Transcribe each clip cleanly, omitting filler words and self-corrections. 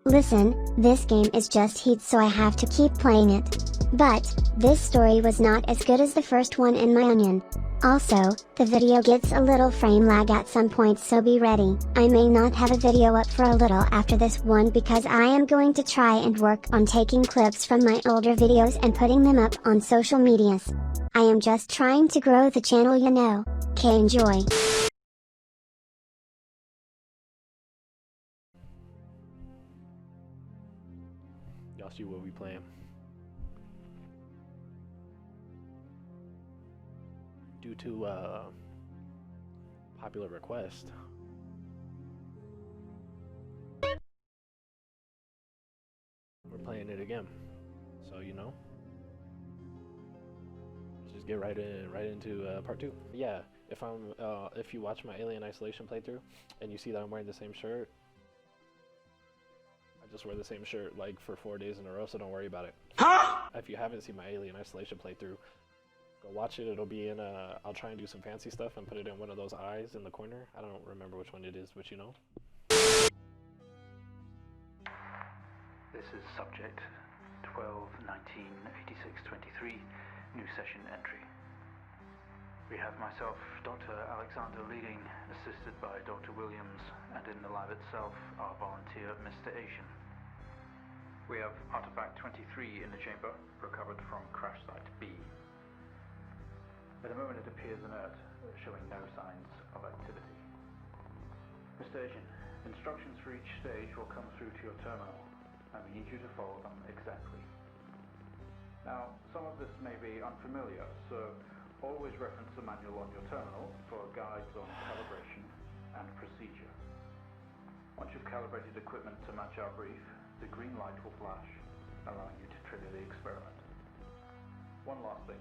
Listen, this game is just heat, so I have to keep playing it. But, this story was not as good as the first one in my onion. Also, the video gets a little frame lag at some point, so be ready. I may not have a video up for a little after this one because I am going to try and work on taking clips from my older videos and putting them up on social medias. I am just trying to grow the channel, you know. Okay, enjoy. Y'all see what we playing. Due to popular request, we're playing it again. So you know, let's just get right into part 2. Yeah, if you watch my Alien Isolation playthrough and you see that I'm wearing the same shirt, I just wear the same shirt like for 4 days in a row, so don't worry about it. Huh? If you haven't seen my Alien Isolation playthrough, go watch it. It'll be in I'll try and do some fancy stuff and put it in one of those eyes in the corner. I don't remember which one it is, but you know. This is subject 12-19-86-23, new session entry. We have myself, Dr. Alexander leading, assisted by Dr. Williams, and in the lab itself, our volunteer, Mr. Asian. We have artifact 23 in the chamber, recovered from crash site B. At the moment it appears inert, showing no signs of activity. Mr. Asian, instructions for each stage will come through to your terminal, and we need you to follow them exactly. Now, some of this may be unfamiliar, so always reference the manual on your terminal for guides on calibration and procedure. Once you've calibrated equipment to match our brief, the green light will flash, allowing you to trigger the experiment. One last thing.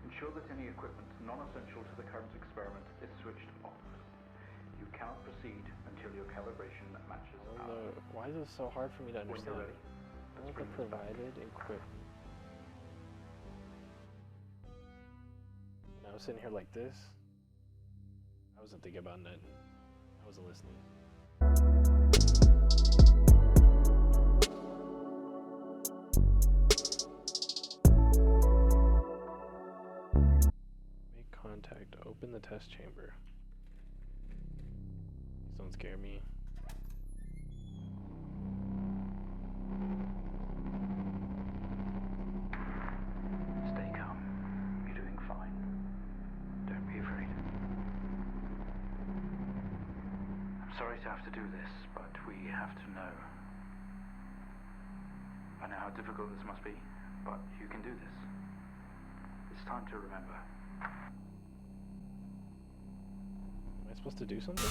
Ensure that any equipment non-essential to the current experiment is switched off. You cannot proceed until your calibration matches ours. Why is it so hard for me to understand? When you're ready, What the provided equipment? When I was sitting here like this, I wasn't thinking about nothing. I wasn't listening. Contact. Open the test chamber. Please don't scare me. Stay calm. You're doing fine. Don't be afraid. I'm sorry to have to do this, but we have to know. I know how difficult this must be, but you can do this. It's time to remember. Am I supposed to do something?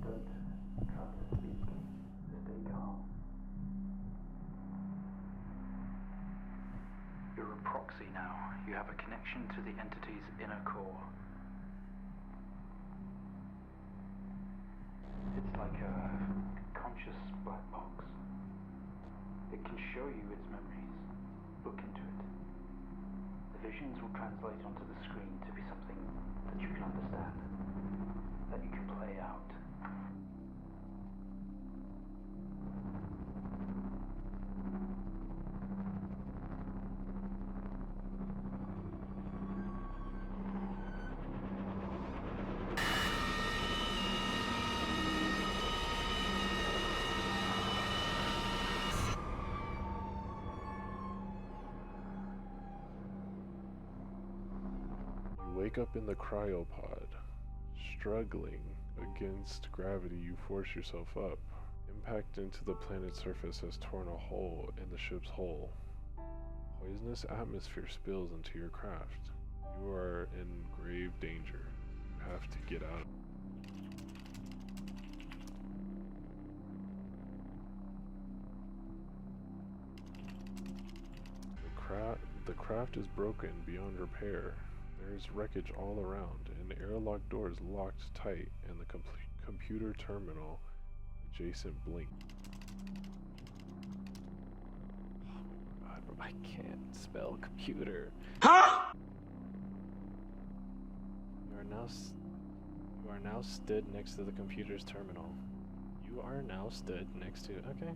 Don't try to speak. Stay calm. You're a proxy now. You have a connection to the entity's inner core. It's like a conscious black box. It can show you its memories. Look into it. The visions will translate onto the screen to be something that you can understand, that you can play out. Wake up in the cryopod. Struggling against gravity, you force yourself up. Impact into the planet's surface has torn a hole in the ship's hull. Poisonous atmosphere spills into your craft. You are in grave danger. You have to get out. The craft is broken beyond repair. There is wreckage all around. An airlock door is locked tight, and the computer terminal adjacent blink. I can't spell computer. You You are now stood next to the computer's terminal. You are now stood next to. Okay.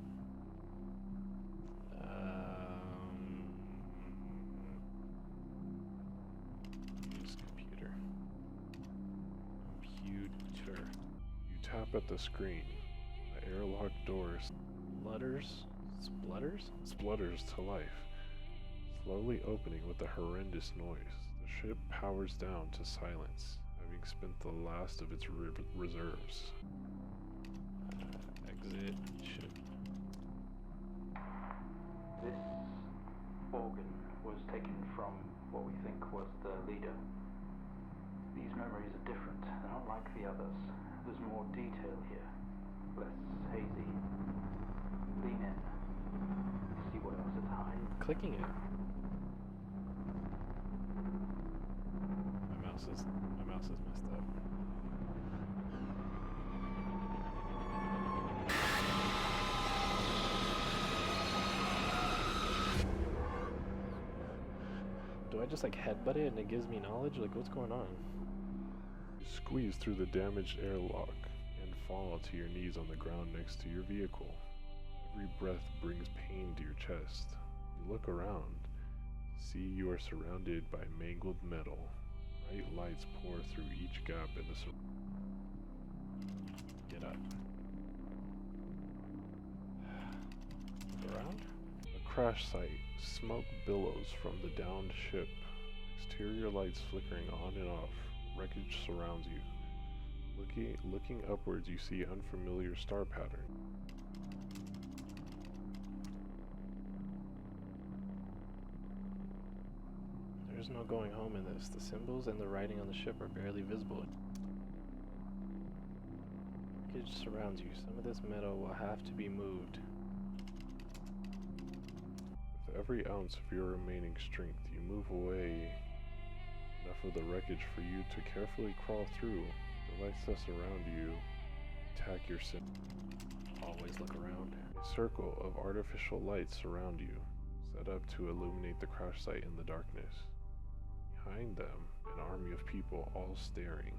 Use computer. Computer. You tap at the screen. The airlock door splutters to life, slowly opening with a horrendous noise. The ship powers down to silence, having spent the last of its reserves. Exit ship. This organ was taken from what we think was the leader. These memories are different. They're not like the others. There's more detail here. Less hazy. Lean in. See what else is hiding. Clicking it. My mouse is messed up. Do I just like headbutt it and it gives me knowledge? Like what's going on? You squeeze through the damaged airlock and fall to your knees on the ground next to your vehicle. Every breath brings pain to your chest. You look around, see you are surrounded by mangled metal. Bright lights pour through each gap in the Get up. Look around. A crash site. Smoke billows from the downed ship. Exterior lights flickering on and off. Wreckage surrounds you. Looking upwards, you see unfamiliar star pattern. There's no going home in this. The symbols and the writing on the ship are barely visible. Wreckage surrounds you. Some of this metal will have to be moved. With every ounce of your remaining strength, you move away enough of the wreckage for you to carefully crawl through. The lights that surround you attack your sin. Always look around. A circle of artificial lights surround you, set up to illuminate the crash site in the darkness. Behind them, an army of people all staring.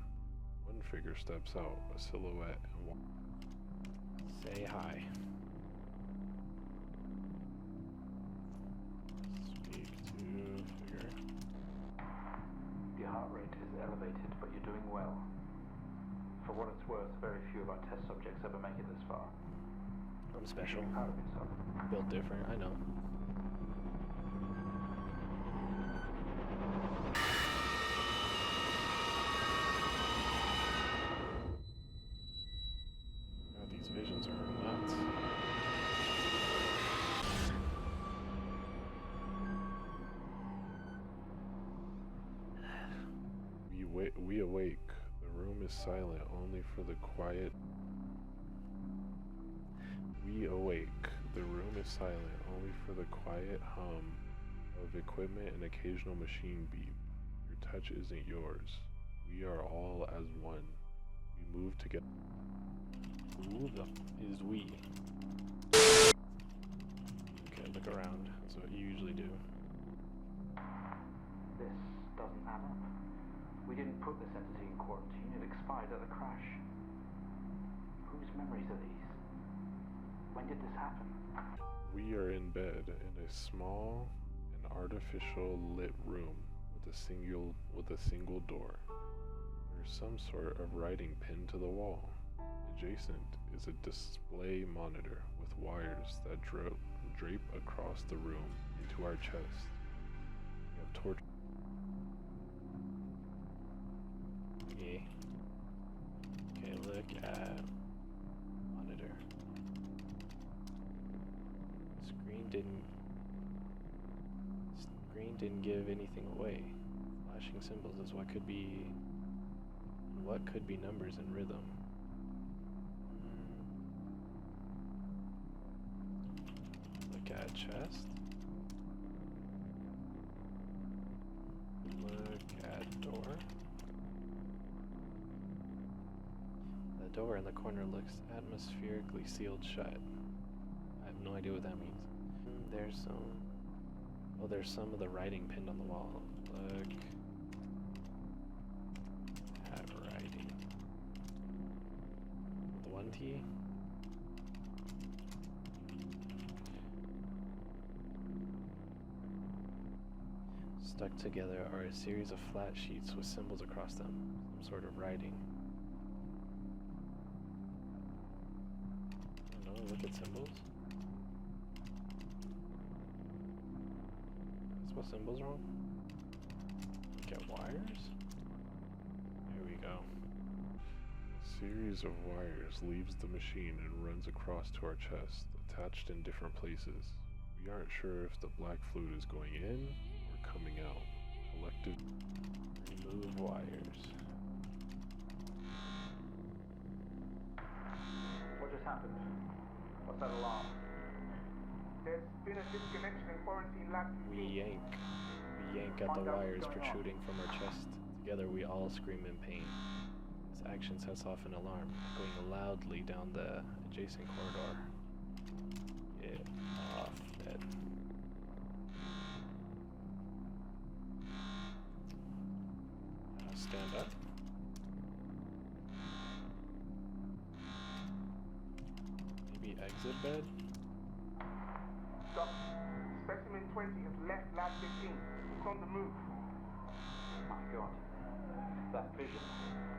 One figure steps out, a silhouette, and Say hi. Speak to figure. Your heart rate is elevated, but you're doing well. For what it's worth, very few of our test subjects ever make it this far. I'm special. Proud of yourself. Built different, I know. God, these visions are nuts. we awake. The room is silent only for the quiet. We awake. The room is silent only for the quiet hum of equipment and occasional machine beep. Your touch isn't yours. We are all as one. We move together. Who the is we? Okay, look around. That's what you usually do. This doesn't add up. We didn't put this entity in quarantine. It expired at the crash. Whose memories are these? When did this happen? We are in bed in a small and artificial lit room with a single door. There's some sort of writing pinned to the wall. Adjacent is a display monitor with wires that drape across the room into our chest. We have torch. Yeah. Okay, look at monitor. Screen didn't give anything away. Flashing symbols is what could be numbers in rhythm. Look at chest. Look at door. The door in the corner looks atmospherically sealed shut. I have no idea what that means. There's some of the writing pinned on the wall. Look TNT. Stuck together are a series of flat sheets with symbols across them, some sort of writing. I don't know, look at symbols. What symbol's wrong? Look at wires? Here we go. A series of wires leaves the machine and runs across to our chest, attached in different places. We aren't sure if the black fluid is going in or coming out. Collective. Remove wires. What just happened? What's that alarm? There's been a disconnection in quarantine lab. We yank. We yank at the wires protruding from our chest. Together we all scream in pain. This action sets off an alarm, going loudly down the adjacent corridor. Get off, dead. Stand up. Maybe exit bed? Stop. Specimen 20 has left lab 15. It's on the move. My God. That vision.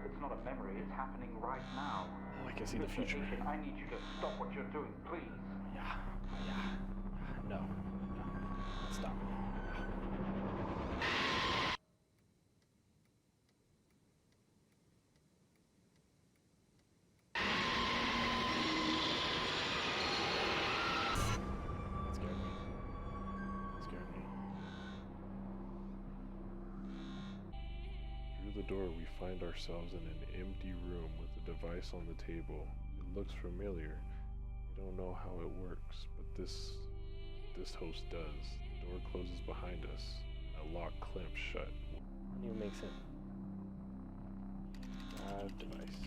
It's not a memory, it's happening right now. Oh, I can see the future. Agent, I need you to stop what you're doing, please. Yeah. No. Stop. Through the door, we find ourselves in an empty room with a device on the table. It looks familiar. We don't know how it works, but this host does. The door closes behind us, and a lock clamps shut. New makes it. Grab device.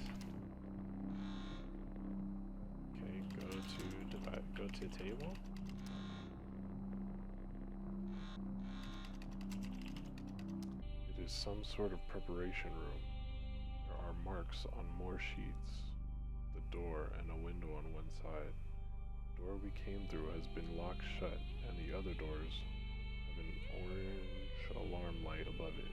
Okay, go to device. Go to table. It is some sort of preparation room. There are marks on more sheets, the door and a window on one side. The door we came through has been locked shut, and the other doors have an orange alarm light above it.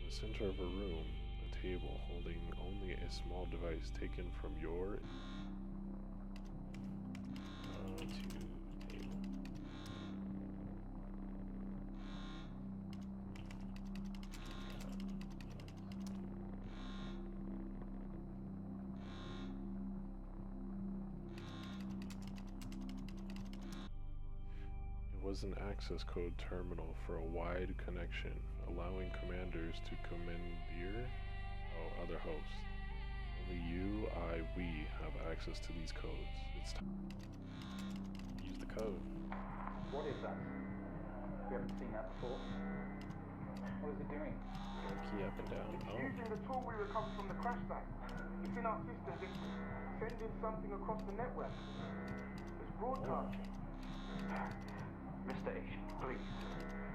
In the center of a room, a table holding only a small device taken from your To table. It was an access code terminal for a wide connection, allowing commanders to commandeer other hosts. Only you, we have access to these codes. It's time. Use the code. What is that? We haven't seen that before. What is it doing? Go key up and down. It's Oh. using the tool we recovered from the crash site. It's in our system. It's sending something across the network. It's broadcasting. Mr. Asian, please.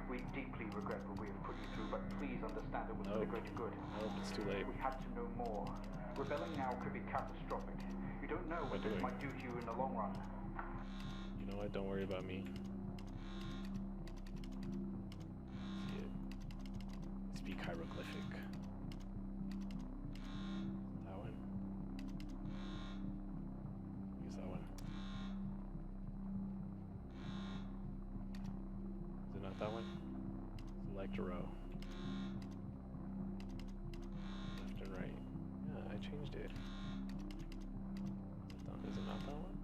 We deeply regret what we have put you through, but please understand it was for the greater good. Nope, it's too late. We had to know more. Rebelling now could be catastrophic. You don't know what this might do to you in the long run. You know what? Don't worry about me. See it. Speak hieroglyphic. That one. Use that one. Is it not that one? Select a row. Left and right. Yeah, I changed it. Is it not that one?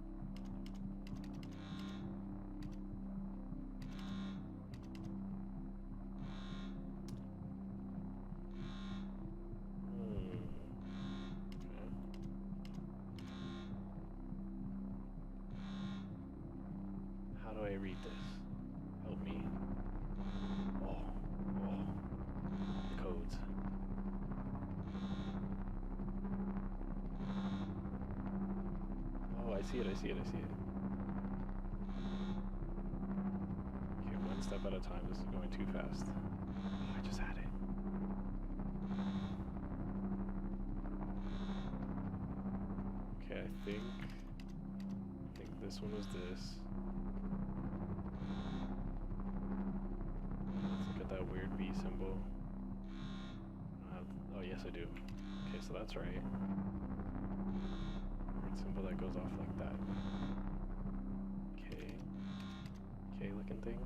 How do I read this? Help me. Oh. Codes. Oh, I see it. Okay, one step at a time. This is going too fast. Oh, I just had it. Okay, I think this one was this. Let's look at that weird V symbol. Oh yes I do. Okay, so that's right. Weird symbol that goes off like that. K looking thing.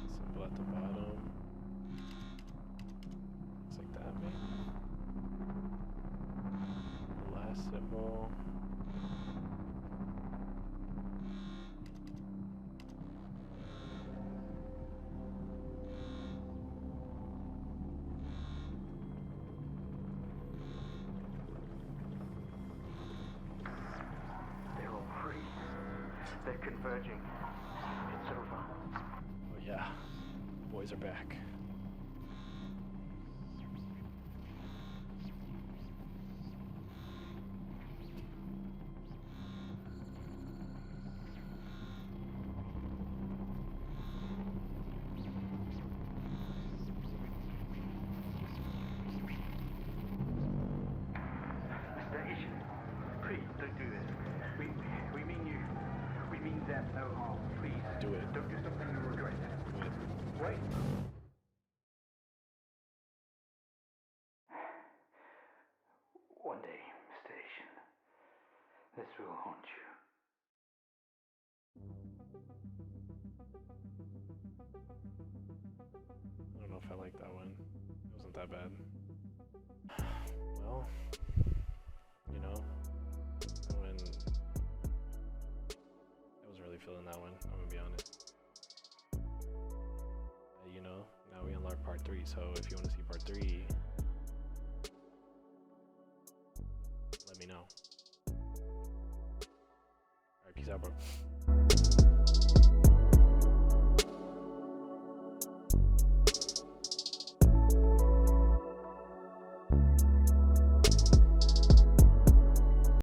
Symbol at the bottom. Looks like that maybe. The last symbol. They're converging. It's over. Oh yeah, boys are back. Mr. Asian, please don't do this. We mean you. We mean them no harm. Please. Do it. Don't do something you regret. Do it. Wait. One day, Mr. Asian, this will haunt you. I don't know if I like that one. It wasn't that bad. Well, you know, that one, I was really feeling that one, I'm gonna be honest. You know, now we unlock part 3, so if you want to see part 3, let me know. Alright, peace out, bro.